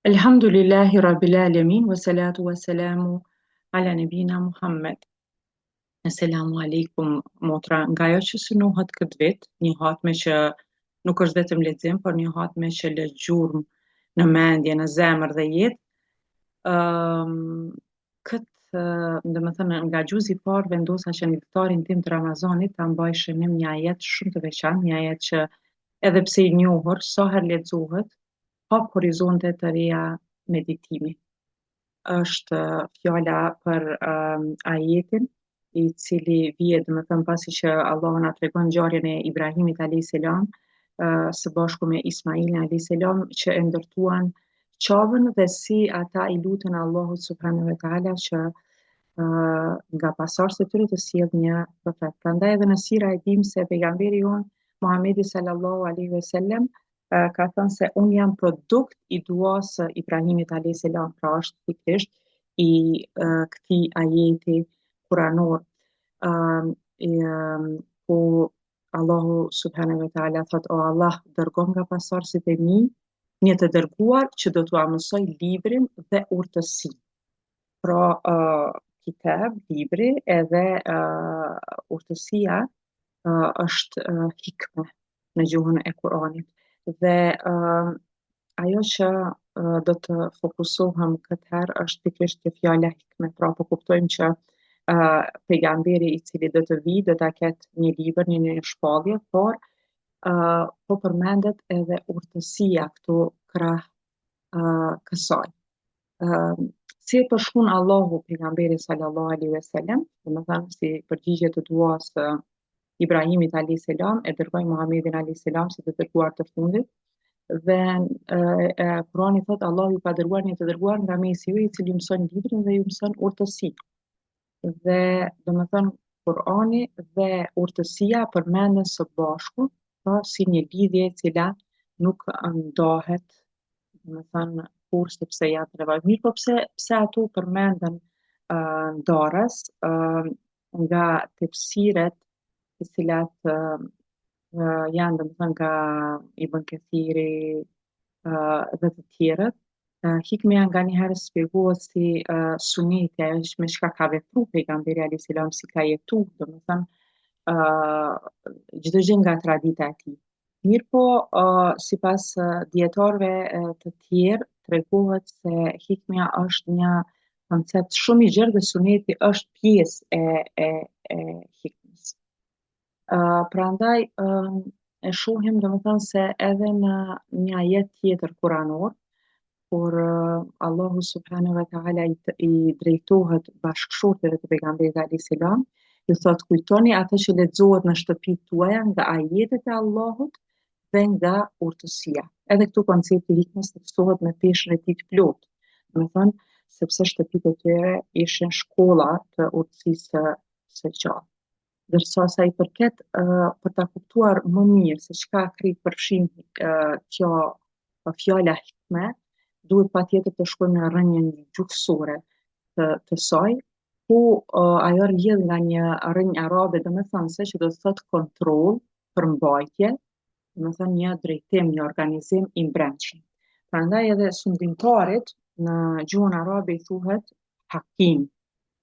Elhamdulillahi Rabbil Alamin, wa salatu wa salamu ala nebina Muhammed. Selamu alaikum, motra. Nga ajo që synohet këtë vit, një hatme që nuk është vetëm lexim, por një hatme që lë gjurmë në mendje, në zemër dhe jetë. Këtë, domethënë nga gjuzi i parë vendosa që në iftarin tim të Ramazanit ta mbaj shënim një ajet shumë të veçantë, një ajet që edhe pse i njohur, sa herë lexohet, hap horizonte të reja meditimi. Është fjala për ajetin i cili vije domethënë pasi që Allahu na tregon ngjarjen e Ibrahimit alayhis salam së bashku me Ismailin alayhis salam që e ndërtuan qabën dhe si ata i lutën Allahut subhanahu wa taala që nga pasardhësit e tyre të sjellë një profet. Prandaj edhe në sira e dim se pejgamberi jon Muhamedi sallallahu alaihi wasallam ka thënë se unë jam produkt i duas së Ibrahimit alayhis salam, pra është pikërisht i këtij ajeti kuranor. Ëm, i, ku Allahu subhanahu wa taala thot: O Allah, dërgo nga pasardhësit e mi një të dërguar që do t'ua mësoj librin dhe urtësinë. Pra, kitab, libri edhe urtësia është hikme në gjuhën e Kuranit. Dhe ajo që do të fokusohem këtë herë është pikërisht kjo fjala hikme. Pra po kuptojmë që pejgamberi i cili do të vijë do ta ketë një libër, një shpallje, por po përmendet edhe urtësia këtu krah kësaj. Ëm, si e përshkruan Allahu pejgamberin sallallahu alaihi wasallam, domethënë si përgjigje të duas së Ibrahimit alayhis salam, e dërgoi Muhamedit alayhis salam si të dërguar të fundit. Dhe Kurani thot Allahu ju ka dërguar një të dërguar nga mesi juaj i cili ju mëson librin dhe ju mëson urtësinë. Dhe domethënë Kurani dhe urtësia përmenden së bashku, pra si një lidhje e cila nuk ndahet, domethënë kur sepse janë të nevojshme. Mirë, po pse ato përmenden ndarës nga tefsiret të cilat janë domethënë nga Ibn Kathiri dhe të tjerët. Hikmeja nga një herë shpjegohet si suneti, ajo me çka ka vepru pejgamberi alayhis salam, si ka jetu, domethënë çdo gjë nga tradita e tij. Mirë po, sipas dietarëve të tjerë, tregohet se hikmeja është një koncept shumë i gjerë dhe suneti është pjesë e hikmës. Prandaj e shohim domethënë se edhe në një ajet tjetër kuranor, kur Allahu subhanahu wa taala i drejtohet bashkëshorteve të pejgamberit alayhis salam, ju thot kujtoni atë që lexohet në shtëpitë tuaja nga ajetet e Allahut dhe nga urtësia. Edhe këtu koncepti i hikmës tekstohet me peshën e tij të plotë. Domethënë, sepse shtëpitë e tyre ishin shkolla të urtësisë së gjatë. Ndërsa sa i përket për ta kuptuar më mirë se çka përfshin kjo fjala hikme, duhet patjetër të shkojmë në rrënjën gjuhësore të saj, ku ajo rrjedh nga një rrënjë arabe domethënëse që do të thotë kontroll, përmbajtje, domethënë një drejtim, një organizim i brendshëm. Prandaj edhe sundimtarit në gjuhën arabe i thuhet hakim,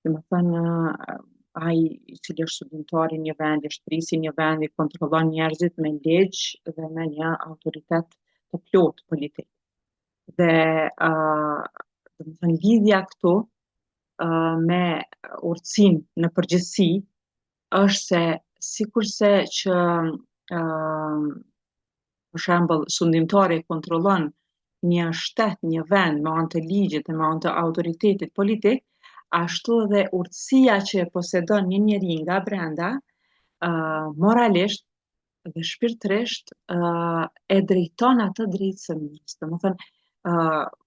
domethënë ai i cili është sundimtari i një vendi, shtërisi i një vendi, kontrollon njerëzit me ligj dhe me një autoritet të plotë politik. Dhe domethënë lidhja këtu me urtësinë në përgjithësi është se sikurse që për shembull sundimtari kontrollon një shtet, një vend me anë të ligjit dhe me anë të autoritetit politik, ashtu edhe urtësia që e posedon një njeri nga brenda, moralisht dhe shpirtërisht e drejton atë drejt së mirës. Domethënë,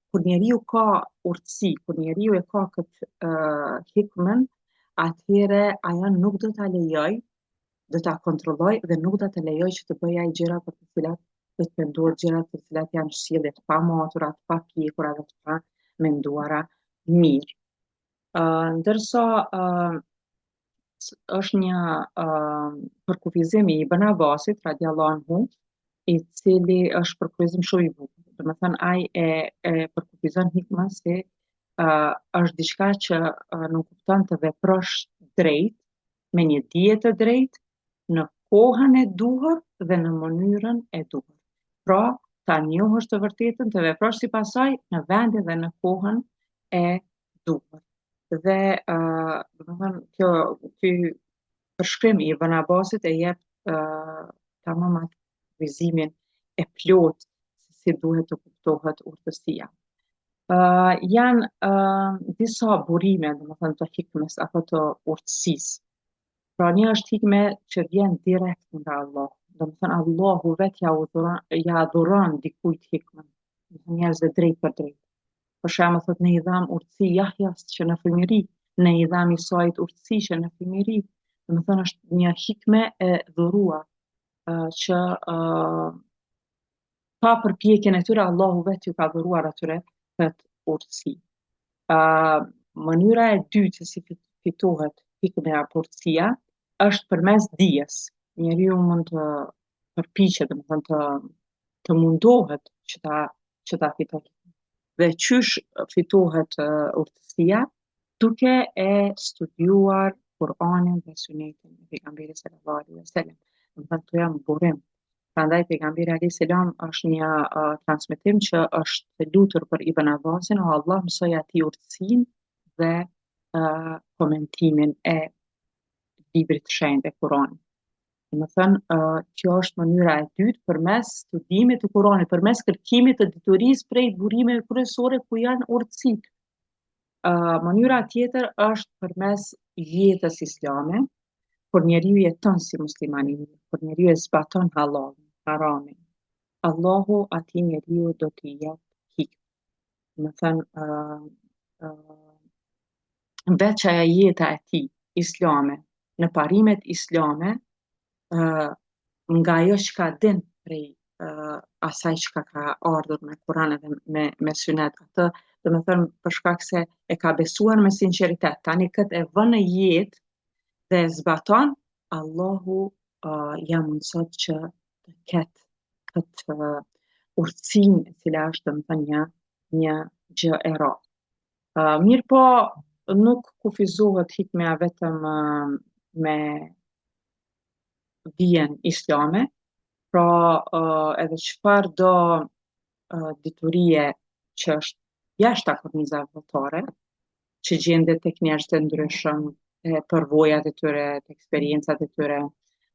kur njeriu ka urtësi, kur njeriu e ka këtë hikmën, atëherë ajo nuk do ta lejoj, do ta kontrolloj dhe nuk do të lejoj që të bëj ai gjëra për të cilat do të pendohet, gjëra të cilat janë sjellje të pamatura, të papjekura dhe të pamenduara mirë. Ndërsa është një përkufizim i Ibn Abbasit radiallahu anhu, i cili është përkufizim shumë i bukur. Do të thënë ai e përkufizon hikmën se është diçka që nuk kupton të veprosh drejt, me një dije të drejtë, në kohën e duhur dhe në mënyrën e duhur. Pra, ta njohësh të vërtetën, të veprosh sipas saj në vendin dhe në kohën e duhur. Dhe domethënë ky përshkrim i Ibn Abbasit e jep tamam atë vizimin e plot se si duhet të kuptohet urtësia. Janë disa burime, domethënë të hikmes apo të urtësisë. Pra një është hikme që vjen direkt nga Allah. Domethënë Allahu vetë ja dhuron dikujt hikmën. Domethënë njerëzve drejt për drejt. Për shembull thotë ne i dham urtësi Jahjas që në fëmijëri, ne i dham Isait urtësi që në fëmijëri. Domethënë është një hikme e dhuruar që pa përpjekjen e tyre Allahu vetë ju ka dhuruar atyre këtë urtësi. Mënyra e dytë se si fitohet hikmja apo urtësia është përmes dijes. Njeriu mund të përpiqet, domethënë të mundohet që ta fitojë. Dhe qysh fitohet urtësia? Duke e studiuar Kur'anin dhe Sunetin e pejgamberit sallallahu alaihi wasallam. Domethënë këto janë burim. Prandaj pejgamberi alayhis salam është një transmetim që është lutur për Ibn Abbasin, o Allah mësoj atij urtësinë dhe komentimin e librit të shenjtë e Kuranit. Domethënë, kjo është mënyra e dytë përmes studimit të Kuranit, përmes kërkimit të diturisë prej burimeve kryesore ku janë urtësitë. Mënyra tjetër është përmes jetës islame, kur njeriu jeton si musliman i mirë, kur njeriu e zbaton halalin, haramin. Allahu atij njeriu do t'i jap hikmë. Domethënë, veç ajo jeta e tij islame, në parimet islame, nga ajo çka din prej asaj çka ka ardhur me Kur'an dhe me Sunet, atë domethënë për shkak se e ka besuar me sinqeritet. Tani këtë e vën në jetë dhe e zbaton, Allahu ja mundson që të ketë këtë urtësinë e cila është domethënë një gjë e rrallë. Mirë po, nuk kufizohet hikmja vetëm me dijen islame, pra edhe çfarë do diturie që është jashtë kornizave fetare, që gjendet tek njerëz të ndryshëm, përvojat e tyre, eksperiencat e tyre,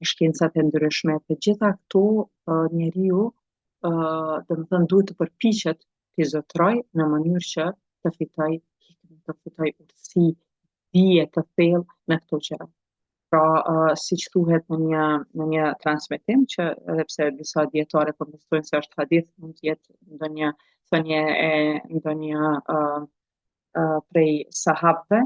shkencat e ndryshme, të gjitha këto njeriu domethënë duhet të përpiqet t'i zotroj në mënyrë që të fitoj hikmë, të fitoj urtësi, dije të thellë me këto gjëra. Pra, siç thuhet në një transmetim që edhe pse disa dietarë kontestojnë se është hadith, mund të jetë ndonjë thënie e ndonjë prej sahabëve,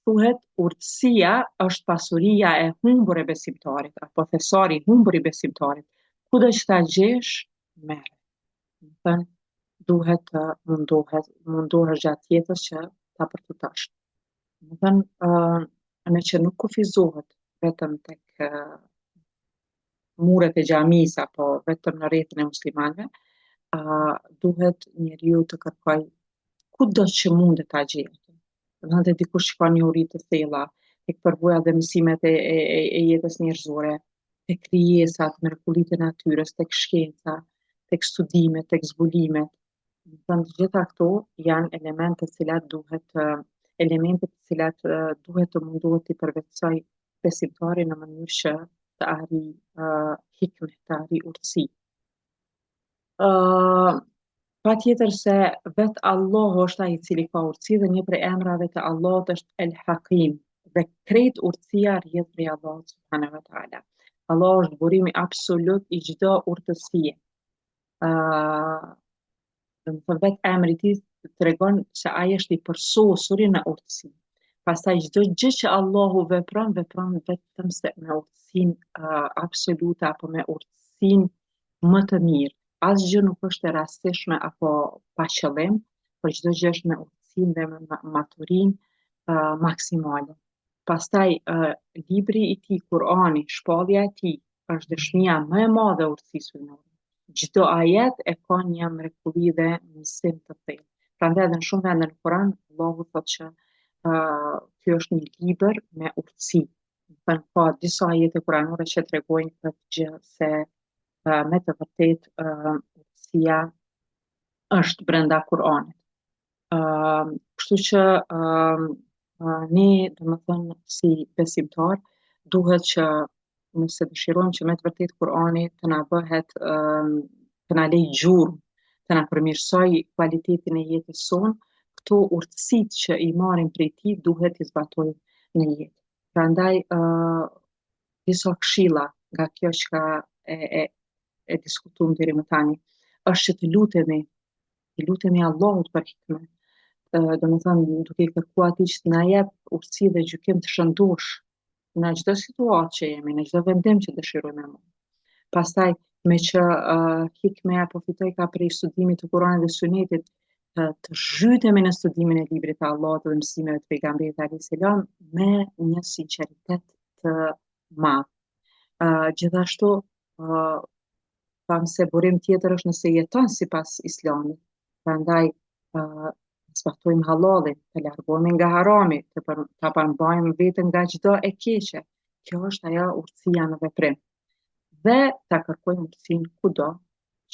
thuhet urtësia është pasuria e humbur e besimtarit, apo thesari i humbur i besimtarit. Kudo që ta gjesh, merre. Domethënë, duhet të mundohesh gjatë jetës që ta përfitosh. Domethënë, në që nuk kufizohet vetëm tek muret e xhamisë apo vetëm në rrethin e muslimanëve, duhet njeriu të kërkoj kudo që mundet ta gjejë atë. Domethënë te dikush që ka një uri të thella, tek përvojat dhe mësimet e jetës njerëzore, tek krijesat, mrekullitë e natyrës, tek shkenca, tek studimet, tek zbulimet. Domethënë të gjitha këto janë elemente të cilat duhet të munduhet t'i përvetsoj besimtari në mënyrë që të arrijë hikmë, të arrijë urtësi. Patjetër se vetë Allahu është ai i cili ka urtësi dhe një prej emrave të Allahut është El Hakim dhe krejt urtësia rrjedh prej Allahut subhanahu wa taala. Allahu është burimi absolut i çdo urtësie. Domethënë vetë emri i tij tregon se ai është i përsosuri në urtësi. Pastaj çdo gjë që Allahu vepron vetëm se me urtësinë absolute apo me urtësinë më të mirë. Asgjë nuk është e rastishme apo pa qëllim, por çdo gjë është me urtësinë dhe me maturinë maksimale. Pastaj libri i tij, Kur'ani, shpallja e tij është dëshmia më e madhe e urtësisë sulmore. çdo ajet e ka një mrekulli dhe mësim të thellë. Prandaj edhe në shumë vende në Kur'an, Allahu thotë që ky është një libër me urtësi. Do të thënë ka disa ajete kuranore që tregojnë këtë gjë se me të vërtetë urtësia është brenda Kur'anit. Kështu që ne, domethënë, si besimtar, duhet që nëse dëshirojmë që me të vërtetë Kur'ani të na bëhet, të na lejë gjurmë, të na përmirësoj cilëtetin e jetës sonë, këto urtësitë që i marrim prej tij duhet i zbatojmë në jetë. Prandaj, disa këshilla nga kjo që e, e, e diskutuam deri më tani, është që të lutemi Allahut për hikmet. Domethënë duke i kërkuar atij që t'na jep urtësi dhe gjykim të shëndosh në çdo situatë që jemi, në çdo vendim që dëshirojmë me marrë. Pastaj me që hikmeja po fitoj ka prej studimit të Kuranit dhe Sunetit, të zhytemi në studimin e librit të Allahut dhe mësimeve të pejgamberit alayhis salam me një sinqeritet të madh. Gjithashtu, tham se burim tjetër është nëse jeton sipas Islamit. Prandaj, zbatojmë halallin, të largohemi nga harami, ta përmbajmë veten nga çdo e keqe. Kjo është ajo urtësia në veprim. Dhe ta kërkojmë urtësinë kudo,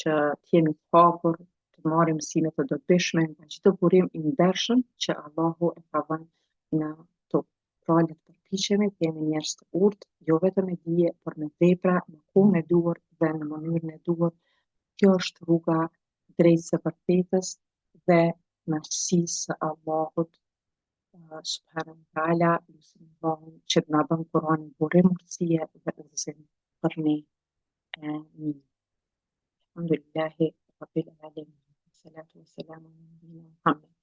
që t'jemi të hapur, të marrim mësime të dobishme nga çdo burim i ndershëm që Allahu e ka vënë në tokë. Pra le të përpiqemi të jemi njerëz të urtë, jo vetëm me dije, por me vepra, me kohën e duhur dhe në mënyrën e duhur. Kjo është rruga drejt së vërtetës dhe nartësisë së Allahut subhanahu wa taala, lutim Allahun që të na bën Kur'ani burim urtësie dhe udhëzim për ne. Amin. Alhamdulillahi rabbil alamin. Salatu wassalamu ala nabiyyina Muhammad.